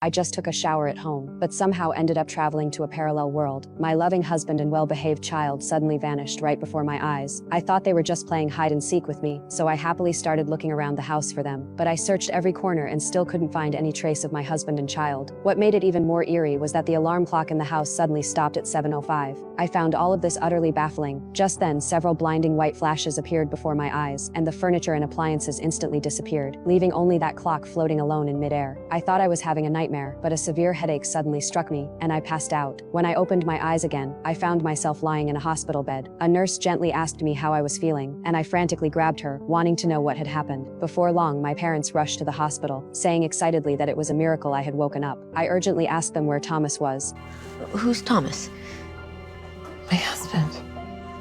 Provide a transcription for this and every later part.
I just took a shower at home, but somehow ended up traveling to a parallel world. My loving husband and well-behaved child suddenly vanished right before my eyes. I thought they were just playing hide and seek with me, so I happily started looking around the house for them. But I searched every corner and still couldn't find any trace of my husband and child. What made it even more eerie was that the alarm clock in the house suddenly stopped at 7:05. I found all of this utterly baffling. Just then, several blinding white flashes appeared before my eyes, and the furniture and appliances instantly disappeared, leaving only that clock floating alone in midair. I thought I was having a nightmare, but a severe headache suddenly struck me, and I passed out. When I opened my eyes again, I found myself lying in a hospital bed. A nurse gently asked me how I was feeling, and I frantically grabbed her, wanting to know what had happened. Before long, my parents rushed to the hospital, saying excitedly that it was a miracle I had woken up. I urgently asked them where Thomas was. Who's Thomas? My husband.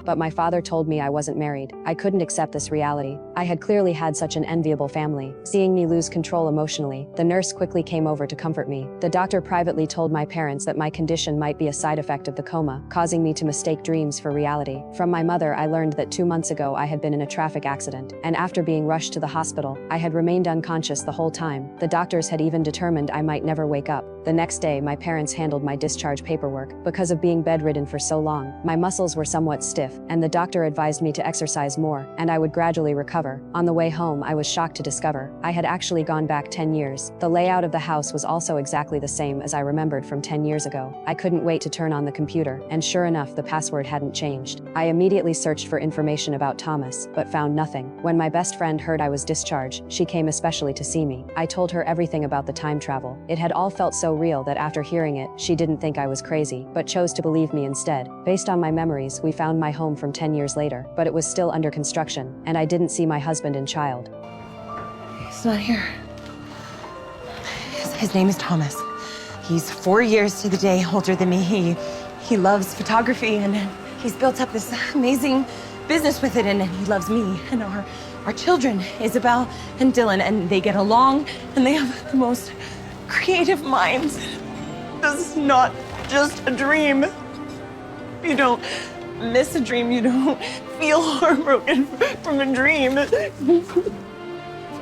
But my father told me I wasn't married. I couldn't accept this reality. I had clearly had such an enviable family. Seeing me lose control emotionally, the nurse quickly came over to comfort me. The doctor privately told my parents that my condition might be a side effect of the coma, causing me to mistake dreams for reality. From my mother, I learned that 2 months ago I had been in a traffic accident, and after being rushed to the hospital, I had remained unconscious the whole time. The doctors had even determined I might never wake up. The next day, my parents handled my discharge paperwork. Because of being bedridden for so long, my muscles were somewhat stiff, and the doctor advised me to exercise more, and I would gradually recover. On the way home, I was shocked to discover I had actually gone back 10 years. The layout of the house was also exactly the same as I remembered from 10 years ago. I couldn't wait to turn on the computer, and sure enough, the password hadn't changed. I immediately searched for information about Thomas, but found nothing. When my best friend heard I was discharged, she came especially to see me. I told her everything about the time travel. It had all felt so real that after hearing it, she didn't think I was crazy, but chose to believe me instead. Based on my memories, we found my home from 10 years later, but it was still under construction, and I didn't see my husband and child. He's not here. His name is Thomas. He's 4 years to the day older than me. He loves photography, and he's built up this amazing business with it, and he loves me and our children, Isabel and Dylan, and they get along, and they have the most creative minds. This is not just a dream. You don't miss a dream. You don't feel heartbroken from a dream.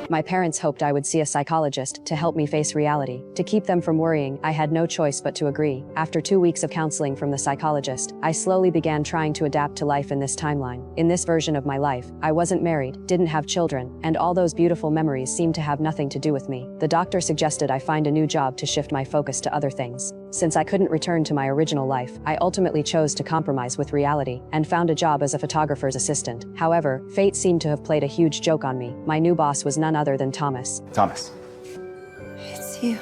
My parents hoped I would see a psychologist to help me face reality. To keep them from worrying, I had no choice but to agree. After 2 weeks of counseling from the psychologist, I slowly began trying to adapt to life in this timeline. In this version of my life, I wasn't married, didn't have children, and all those beautiful memories seemed to have nothing to do with me. The doctor suggested I find a new job to shift my focus to other things. Since I couldn't return to my original life, I ultimately chose to compromise with reality and found a job as a photographer's assistant. However, fate seemed to have played a huge joke on me. My new boss was none other than Thomas. Thomas. It's you.